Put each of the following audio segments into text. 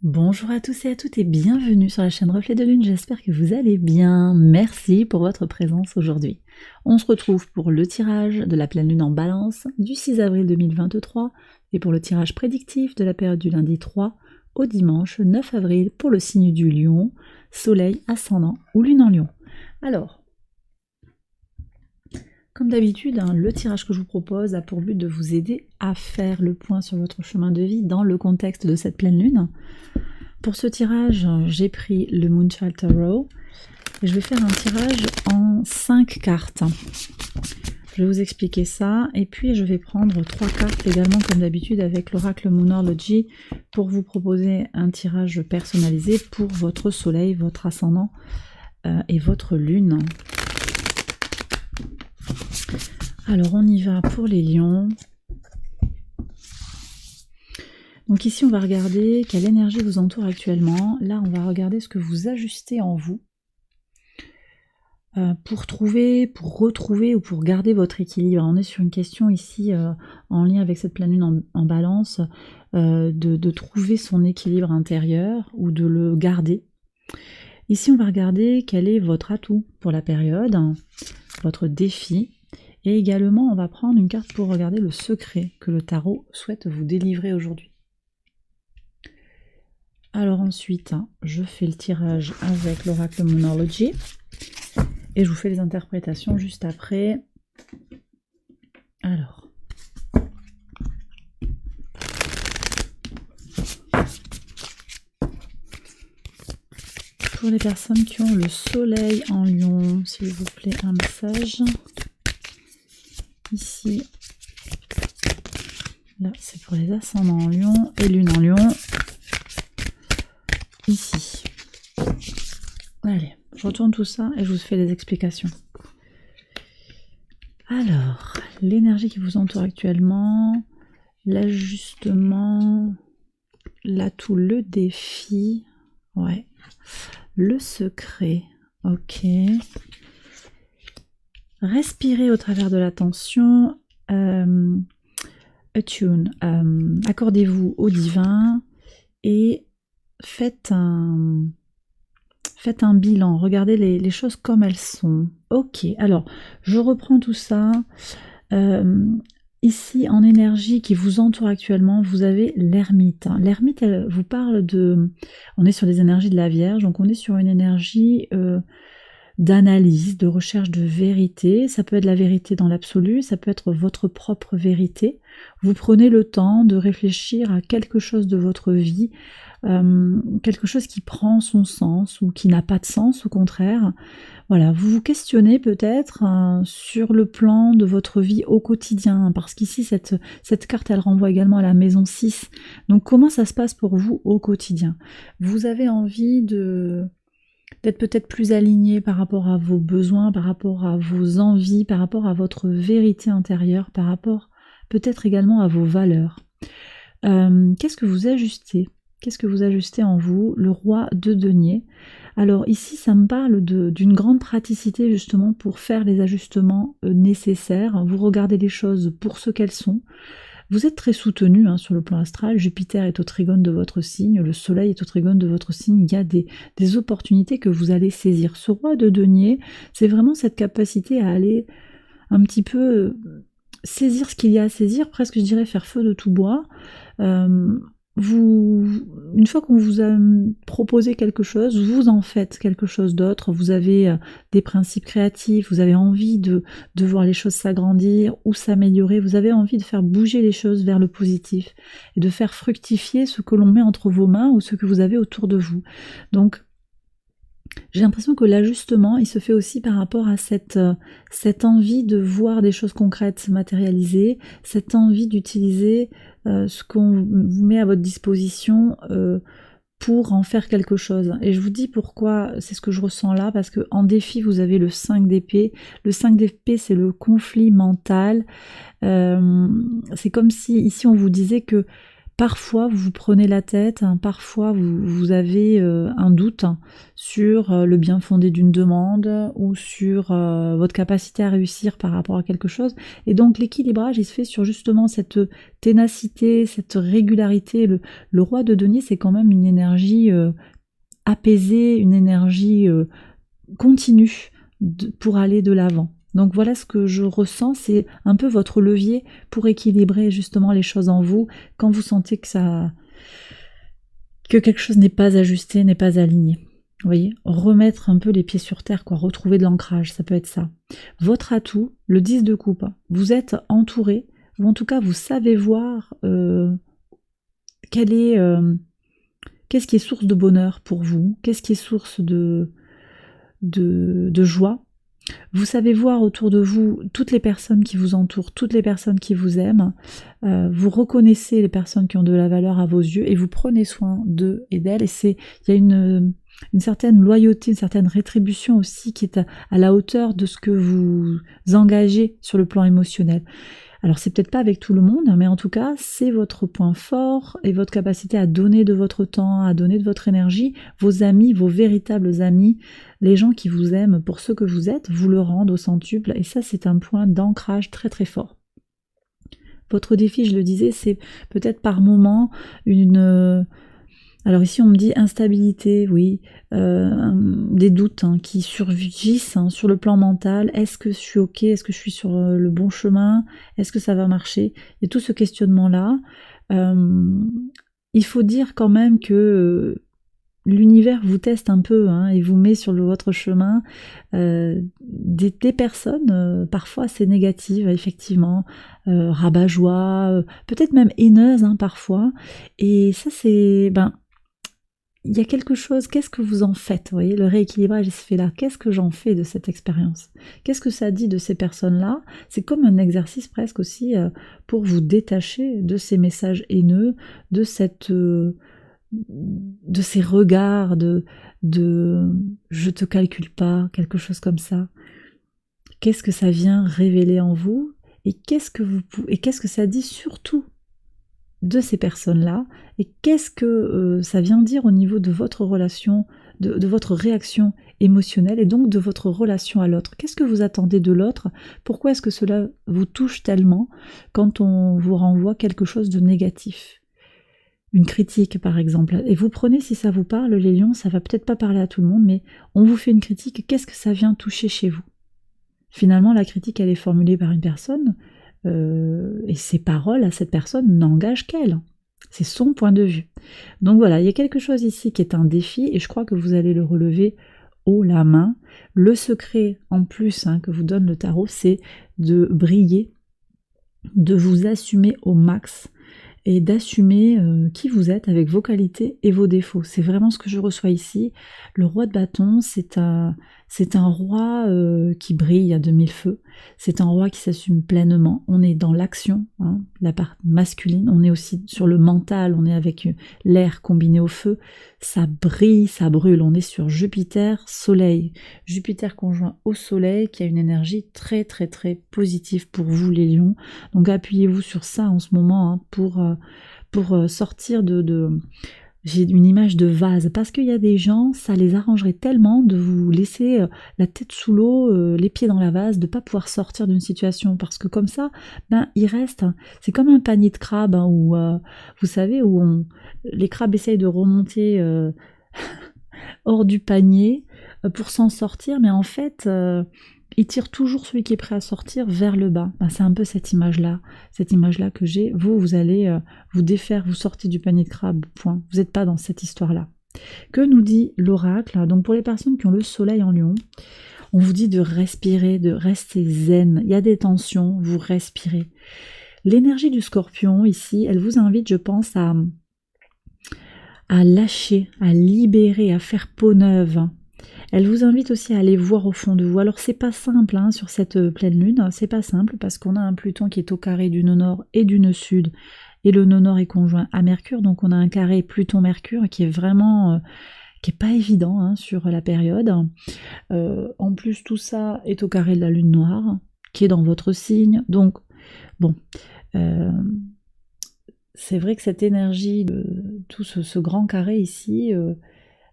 Bonjour à tous et à toutes et bienvenue sur la chaîne Reflet de Lune, j'espère que vous allez bien. Merci pour votre présence aujourd'hui. On se retrouve pour le tirage de la pleine lune en balance du 6 avril 2023 et pour le tirage prédictif de la période du lundi 3 au dimanche 9 avril pour le signe du lion, soleil, ascendant ou lune en lion. Alors, comme d'habitude, le tirage que je vous propose a pour but de vous aider à faire le point sur votre chemin de vie dans le contexte de cette pleine lune. Pour ce tirage, j'ai pris le Moonchild Tarot et je vais faire un tirage en 5 cartes. Je vais vous expliquer ça et puis je vais prendre 3 cartes également comme d'habitude avec l'oracle Moonology pour vous proposer un tirage personnalisé pour votre soleil, votre ascendant et votre lune. Alors on y va pour les lions. Donc ici on va regarder quelle énergie vous entoure actuellement. Là on va regarder ce que vous ajustez en vous pour trouver, pour retrouver ou pour garder votre équilibre. On est sur une question ici en lien avec cette pleine lune en balance, de trouver son équilibre intérieur ou de le garder. Ici on va regarder quel est votre atout pour la période, votre défi. Et également on va prendre une carte pour regarder le secret que le tarot souhaite vous délivrer aujourd'hui. Alors ensuite, je fais le tirage avec l'oracle Moonology et je vous fais les interprétations juste après. Alors, pour les personnes qui ont le soleil en lion, s'il vous plaît, un message. Ici, là c'est pour les ascendants en lion et lune en lion. Ici. Allez, je retourne tout ça et je vous fais les explications. Alors, l'énergie qui vous entoure actuellement, l'ajustement, l'atout, le défi, ouais, le secret, ok. Respirez au travers de la tension, attune, accordez-vous au divin et faites un bilan, regardez les choses comme elles sont. Ok, alors je reprends tout ça. Ici en énergie qui vous entoure actuellement, vous avez l'ermite. L'ermite, elle vous parle de... On est sur les énergies de la Vierge, donc on est sur une énergie d'analyse, de recherche de vérité. Ça peut être la vérité dans l'absolu, ça peut être votre propre vérité. Vous prenez le temps de réfléchir à quelque chose de votre vie, quelque chose qui prend son sens ou qui n'a pas de sens, au contraire. Voilà, vous vous questionnez peut-être sur le plan de votre vie au quotidien, parce qu'ici cette carte elle renvoie également à la maison 6. Donc comment ça se passe pour vous au quotidien? Vous avez envie d'être peut-être plus aligné par rapport à vos besoins, par rapport à vos envies, par rapport à votre vérité intérieure, par rapport peut-être également à vos valeurs. Qu'est-ce que vous ajustez? Qu'est-ce que vous ajustez en vous? Le roi de denier. Alors ici, ça me parle d'une grande praticité justement pour faire les ajustements nécessaires. Vous regardez les choses pour ce qu'elles sont. Vous êtes très soutenu sur le plan astral. Jupiter est au trigone de votre signe, le soleil est au trigone de votre signe. Il y a des opportunités que vous allez saisir. Ce roi de denier, c'est vraiment cette capacité à aller un petit peu saisir ce qu'il y a à saisir, presque je dirais faire feu de tout bois. Une fois qu'on vous a proposé quelque chose, vous en faites quelque chose d'autre, vous avez des principes créatifs, vous avez envie de voir les choses s'agrandir ou s'améliorer, vous avez envie de faire bouger les choses vers le positif et de faire fructifier ce que l'on met entre vos mains ou ce que vous avez autour de vous. Donc, j'ai l'impression que l'ajustement, il se fait aussi par rapport à cette envie de voir des choses concrètes se matérialiser, cette envie d'utiliser ce qu'on vous met à votre disposition pour en faire quelque chose. Et je vous dis pourquoi c'est ce que je ressens là, parce que en défi, vous avez le 5 d'épée. Le 5 d'épée, c'est le conflit mental. C'est comme si, ici, on vous disait que Parfois, vous vous prenez la tête, hein, parfois, vous avez un doute sur le bien fondé d'une demande ou sur votre capacité à réussir par rapport à quelque chose. Et donc, l'équilibrage, il se fait sur justement cette ténacité, cette régularité. Le roi de denier, c'est quand même une énergie apaisée, une énergie continue pour aller de l'avant. Donc voilà ce que je ressens, c'est un peu votre levier pour équilibrer justement les choses en vous quand vous sentez que quelque chose n'est pas ajusté, n'est pas aligné. Vous voyez, remettre un peu les pieds sur terre, quoi, retrouver de l'ancrage, ça peut être ça. Votre atout, le 10 de coupe, vous êtes entouré, ou en tout cas vous savez voir qu'est-ce qui est source de bonheur pour vous, qu'est-ce qui est source de joie. Vous savez voir autour de vous toutes les personnes qui vous entourent, toutes les personnes qui vous aiment. Vous reconnaissez les personnes qui ont de la valeur à vos yeux et vous prenez soin d'eux et d'elles. Et il y a une certaine loyauté, une certaine rétribution aussi qui est à la hauteur de ce que vous engagez sur le plan émotionnel. Alors c'est peut-être pas avec tout le monde, mais en tout cas c'est votre point fort et votre capacité à donner de votre temps, à donner de votre énergie. Vos amis, vos véritables amis, les gens qui vous aiment pour ce que vous êtes, vous le rendent au centuple et ça c'est un point d'ancrage très très fort. Votre défi, je le disais, c'est peut-être par moment alors ici on me dit instabilité, oui, des doutes qui surgissent sur le plan mental. Est-ce que je suis ok? Est-ce que je suis sur le bon chemin? Est-ce que ça va marcher? Il y a tout ce questionnement-là. Il faut dire quand même que l'univers vous teste un peu et vous met sur votre chemin des personnes parfois assez négatives, effectivement, rabat-joie, peut-être même haineuses parfois. Et ça c'est... il y a quelque chose, qu'est-ce que vous en faites? Vous voyez, le rééquilibrage il se fait là. Qu'est-ce que j'en fais de cette expérience? Qu'est-ce que ça dit de ces personnes-là? C'est comme un exercice presque aussi pour vous détacher de ces messages haineux, de ces regards de je te calcule pas, quelque chose comme ça. Qu'est-ce que ça vient révéler en vous? Et qu'est-ce que ça dit surtout de ces personnes-là, et qu'est-ce que ça vient dire au niveau de votre relation, de votre réaction émotionnelle, et donc de votre relation à l'autre. Qu'est-ce que vous attendez de l'autre? Pourquoi est-ce que cela vous touche tellement quand on vous renvoie quelque chose de négatif? Une critique par exemple, et vous prenez, si ça vous parle les lions, ça va peut-être pas parler à tout le monde, mais on vous fait une critique, qu'est-ce que ça vient toucher chez vous? Finalement la critique elle est formulée par une personne, et ses paroles à cette personne n'engagent qu'elle. C'est son point de vue. Donc voilà, il y a quelque chose ici qui est un défi et je crois que vous allez le relever haut la main. Le secret en plus que vous donne le tarot, c'est de briller, de vous assumer au max et d'assumer qui vous êtes avec vos qualités et vos défauts. C'est vraiment ce que je reçois ici. Le roi de bâton, c'est un roi qui brille à 2000 feux. C'est un roi qui s'assume pleinement. On est dans l'action, la part masculine. On est aussi sur le mental. On est avec l'air combiné au feu. Ça brille, ça brûle. On est sur Jupiter, Soleil. Jupiter conjoint au Soleil qui a une énergie très très très positive pour vous les lions. Donc appuyez-vous sur ça en ce moment pour sortir de... J'ai une image de vase, parce qu'il y a des gens, ça les arrangerait tellement de vous laisser la tête sous l'eau, les pieds dans la vase, de ne pas pouvoir sortir d'une situation, parce que comme ça, il reste, c'est comme un panier de crabes, où, vous savez, où les crabes essayent de remonter hors du panier pour s'en sortir, mais en fait... il tire toujours celui qui est prêt à sortir vers le bas. C'est un peu cette image-là que j'ai. Vous allez vous défaire, vous sortez du panier de crabe, point. Vous n'êtes pas dans cette histoire-là. Que nous dit l'oracle? Donc pour les personnes qui ont le soleil en lion, on vous dit de respirer, de rester zen. Il y a des tensions, vous respirez. L'énergie du scorpion, ici, elle vous invite, je pense, à lâcher, à libérer, à faire peau neuve. Elle vous invite aussi à aller voir au fond de vous. Alors c'est pas simple sur cette pleine lune, c'est pas simple parce qu'on a un Pluton qui est au carré du nœud nord et du nœud sud, et le nœud nord est conjoint à Mercure, donc on a un carré Pluton-Mercure qui est vraiment... qui est pas évident sur la période. En plus tout ça est au carré de la lune noire, qui est dans votre signe, donc bon... c'est vrai que cette énergie de tout ce grand carré ici,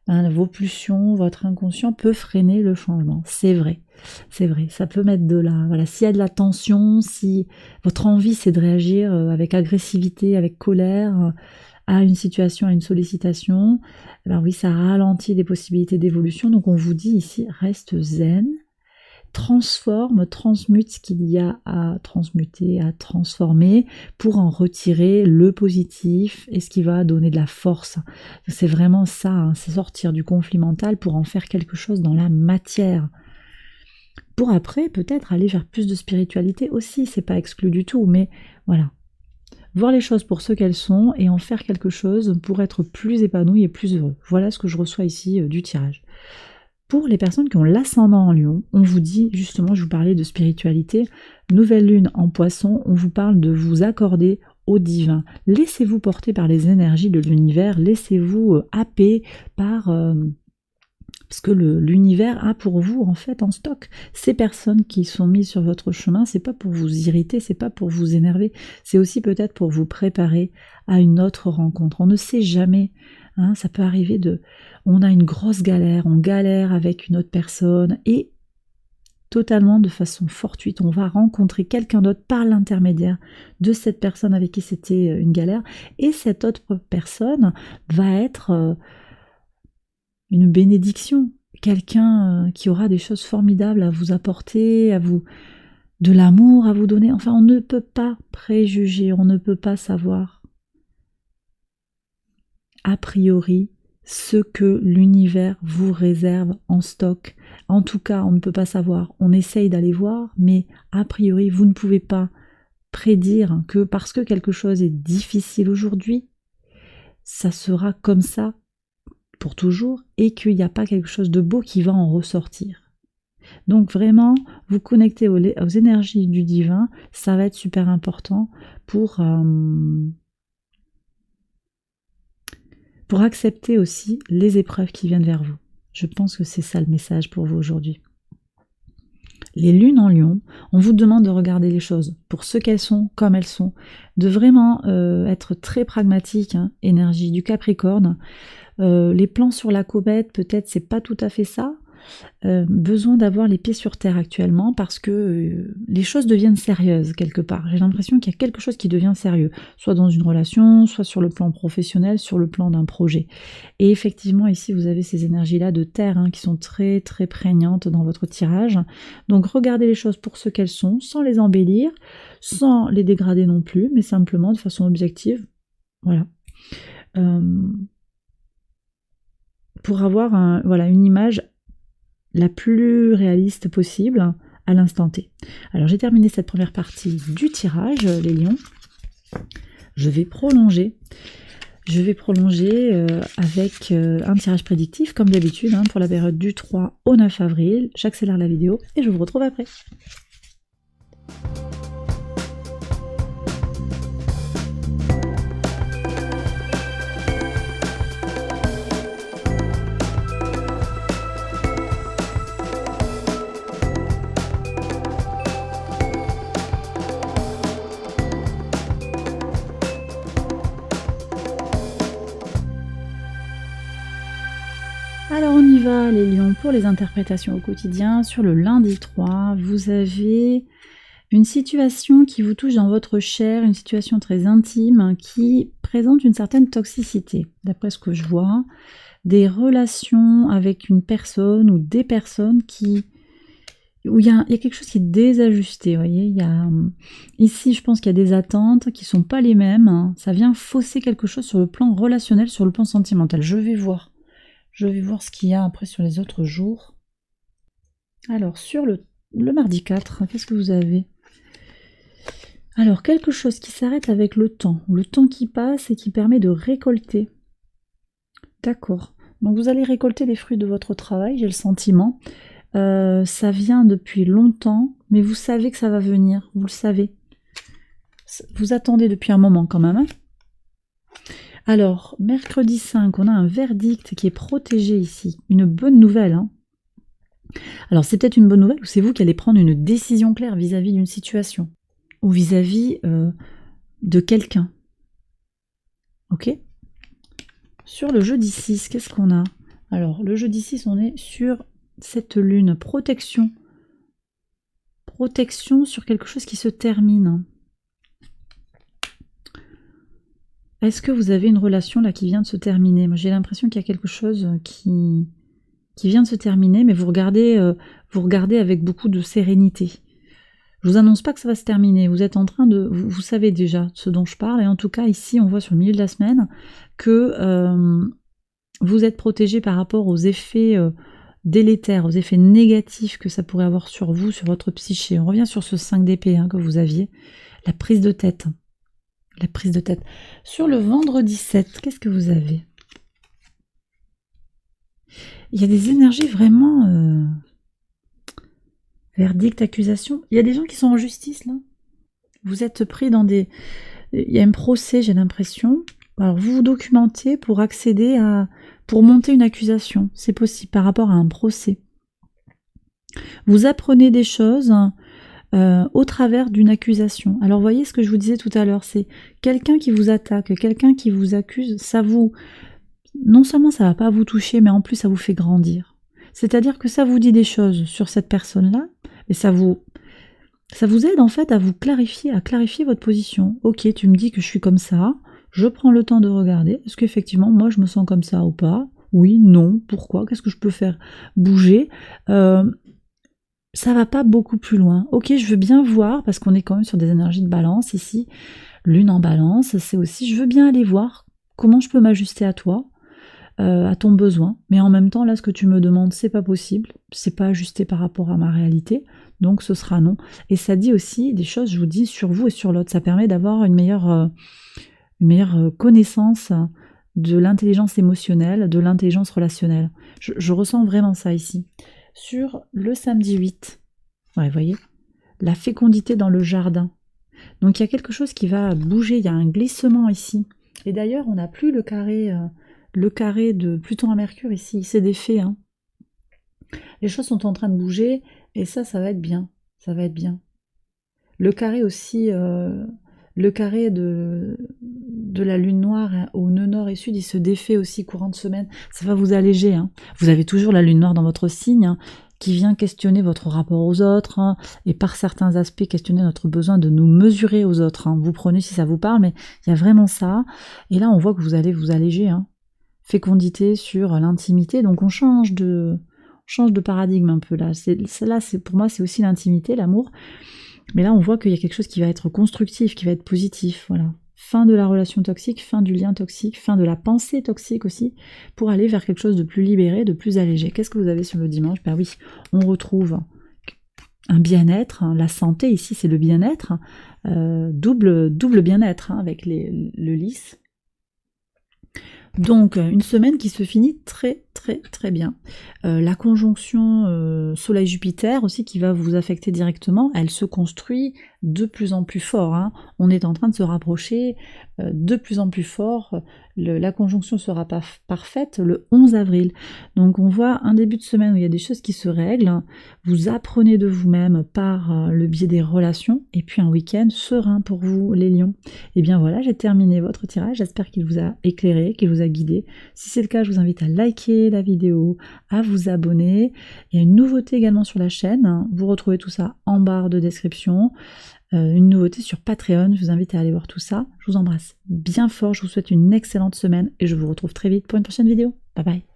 vos pulsions, votre inconscient peut freiner le changement. C'est vrai, ça peut mettre de la... Voilà, s'il y a de la tension, si votre envie c'est de réagir avec agressivité, avec colère, à une situation, à une sollicitation, eh ben oui, ça ralentit les possibilités d'évolution. Donc on vous dit ici, reste zen, transforme, transmute ce qu'il y a à transmuter, à transformer pour en retirer le positif et ce qui va donner de la force. C'est vraiment ça, hein, c'est sortir du conflit mental pour en faire quelque chose dans la matière. Pour après peut-être aller vers plus de spiritualité aussi, c'est pas exclu du tout, mais voilà. Voir les choses pour ce qu'elles sont et en faire quelque chose pour être plus épanoui et plus heureux. Voilà ce que je reçois ici du tirage. Pour les personnes qui ont l'ascendant en Lion, on vous dit, justement, je vous parlais de spiritualité, nouvelle lune en Poisson, on vous parle de vous accorder au divin. Laissez-vous porter par les énergies de l'univers, laissez-vous happer par... parce que l'univers a pour vous, en fait, en stock. Ces personnes qui sont mises sur votre chemin, c'est pas pour vous irriter, c'est pas pour vous énerver, c'est aussi peut-être pour vous préparer à une autre rencontre. On ne sait jamais, hein, ça peut arriver on a une grosse galère, on galère avec une autre personne et totalement de façon fortuite, on va rencontrer quelqu'un d'autre par l'intermédiaire de cette personne avec qui c'était une galère et cette autre personne va être une bénédiction, quelqu'un qui aura des choses formidables à vous apporter, de l'amour à vous donner. Enfin, on ne peut pas préjuger, on ne peut pas savoir a priori ce que l'univers vous réserve en stock. En tout cas, on ne peut pas savoir. On essaye d'aller voir, mais a priori, vous ne pouvez pas prédire que parce que quelque chose est difficile aujourd'hui, ça sera comme ça pour toujours et qu'il n'y a pas quelque chose de beau qui va en ressortir. Donc vraiment, vous connecter aux énergies du divin, ça va être super important pour accepter aussi les épreuves qui viennent vers vous. Je pense que c'est ça le message pour vous aujourd'hui. Les lunes en Lion, on vous demande de regarder les choses pour ce qu'elles sont, comme elles sont, de vraiment être très pragmatique, hein, énergie du Capricorne. Les plans sur la comète, peut-être c'est pas tout à fait ça. Besoin d'avoir les pieds sur terre actuellement parce que les choses deviennent sérieuses quelque part. J'ai l'impression qu'il y a quelque chose qui devient sérieux, soit dans une relation, soit sur le plan professionnel, sur le plan d'un projet. Et effectivement, ici, vous avez ces énergies-là de terre hein, qui sont très très prégnantes dans votre tirage. Donc regardez les choses pour ce qu'elles sont, sans les embellir, sans les dégrader non plus, mais simplement de façon objective. Voilà. Pour avoir une image la plus réaliste possible à l'instant T. Alors j'ai terminé cette première partie du tirage, les lions. Je vais prolonger avec un tirage prédictif comme d'habitude hein, pour la période du 3 au 9 avril. J'accélère la vidéo et je vous retrouve après. Alors on y va les lions pour les interprétations au quotidien. Sur le lundi 3, vous avez une situation qui vous touche dans votre chair, une situation très intime qui présente une certaine toxicité, d'après ce que je vois. Des relations avec une personne ou des personnes où il y a quelque chose qui est désajusté, vous voyez. Ici, je pense qu'il y a des attentes qui ne sont pas les mêmes. Hein. Ça vient fausser quelque chose sur le plan relationnel, sur le plan sentimental. Je vais voir ce qu'il y a après sur les autres jours. Alors, sur le mardi 4, qu'est-ce que vous avez? Alors, quelque chose qui s'arrête avec le temps qui passe et qui permet de récolter. D'accord. Donc, vous allez récolter les fruits de votre travail, j'ai le sentiment. Ça vient depuis longtemps, mais vous savez que ça va venir, vous le savez. Vous attendez depuis un moment quand même, hein. Alors, mercredi 5, on a un verdict qui est protégé ici. Une bonne nouvelle. Hein. Alors, c'est peut-être une bonne nouvelle ou c'est vous qui allez prendre une décision claire vis-à-vis d'une situation ou vis-à-vis de quelqu'un. Ok. Sur le jeudi 6, qu'est-ce qu'on a? Alors, le jeudi 6, on est sur cette lune. Protection. Protection sur quelque chose qui se termine. Est-ce que vous avez une relation là qui vient de se terminer? Moi, j'ai l'impression qu'il y a quelque chose qui vient de se terminer, mais vous regardez avec beaucoup de sérénité. Je vous annonce pas que ça va se terminer. Vous êtes en train de... Vous savez déjà ce dont je parle. Et en tout cas, ici, on voit sur le milieu de la semaine que vous êtes protégé par rapport aux effets délétères, aux effets négatifs que ça pourrait avoir sur vous, sur votre psyché. On revient sur ce 5 d'épée que vous aviez. La prise de tête. La prise de tête. Sur le vendredi 7, qu'est-ce que vous avez? Il y a des énergies vraiment... verdict, accusation. Il y a des gens qui sont en justice, là. Vous êtes pris dans des... Il y a un procès, j'ai l'impression. Alors, vous vous documentez pour accéder à... pour monter une accusation. C'est possible, par rapport à un procès. Vous apprenez des choses au travers d'une accusation. Alors, voyez ce que je vous disais tout à l'heure, c'est quelqu'un qui vous attaque, quelqu'un qui vous accuse, ça vous... Non seulement ça va pas vous toucher, mais en plus ça vous fait grandir. C'est-à-dire que ça vous dit des choses sur cette personne-là, et ça vous aide en fait à vous clarifier, votre position. Ok, tu me dis que je suis comme ça, je prends le temps de regarder, est-ce qu'effectivement moi je me sens comme ça ou pas? Oui, non, pourquoi? Qu'est-ce que je peux faire bouger? Ça va pas beaucoup plus loin. Ok, je veux bien voir, parce qu'on est quand même sur des énergies de balance ici, lune en balance, c'est aussi, je veux bien aller voir comment je peux m'ajuster à toi, à ton besoin, mais en même temps là ce que tu me demandes c'est pas possible, c'est pas ajusté par rapport à ma réalité, donc ce sera non. Et ça dit aussi des choses, je vous dis, sur vous et sur l'autre, ça permet d'avoir une meilleure connaissance de l'intelligence émotionnelle, de l'intelligence relationnelle. Je ressens vraiment ça ici. Sur le samedi 8, ouais, vous voyez, la fécondité dans le jardin. Donc il y a quelque chose qui va bouger, il y a un glissement ici. Et d'ailleurs, on n'a plus le carré de Pluton à Mercure ici, c'est des faits. Les choses sont en train de bouger, et ça va être bien. Ça va être bien. Le carré aussi, le carré de la lune noire au nœud nord et sud, il se défait aussi courant de semaine. Ça va vous alléger. Vous avez toujours la lune noire dans votre signe, qui vient questionner votre rapport aux autres, et par certains aspects questionner notre besoin de nous mesurer aux autres. Vous prenez si ça vous parle, mais il y a vraiment ça. Et là, on voit que vous allez vous alléger. Fécondité sur l'intimité, donc on change de paradigme un peu là. Pour moi, c'est aussi l'intimité, l'amour. Mais là, on voit qu'il y a quelque chose qui va être constructif, qui va être positif. Voilà. Fin de la relation toxique, fin du lien toxique, fin de la pensée toxique aussi, pour aller vers quelque chose de plus libéré, de plus allégé. Qu'est-ce que vous avez sur le dimanche? Ben oui, on retrouve un bien-être, la santé ici c'est le bien-être, double bien-être avec le lys. Donc une semaine qui se finit très très très bien. La conjonction Soleil-Jupiter aussi qui va vous affecter directement, elle se construit de plus en plus fort. On est en train de se rapprocher de plus en plus fort. La conjonction sera pas parfaite le 11 avril. Donc on voit un début de semaine où il y a des choses qui se règlent. Vous apprenez de vous-même par le biais des relations. Et puis un week-end serein pour vous les lions. Et bien voilà, j'ai terminé votre tirage. J'espère qu'il vous a éclairé, qu'il vous a guidé. Si c'est le cas, je vous invite à liker la vidéo, à vous abonner. Il y a une nouveauté également sur la chaîne. Vous retrouvez tout ça en barre de description. Une nouveauté sur Patreon, je vous invite à aller voir tout ça. Je vous embrasse bien fort, je vous souhaite une excellente semaine et je vous retrouve très vite pour une prochaine vidéo. Bye bye.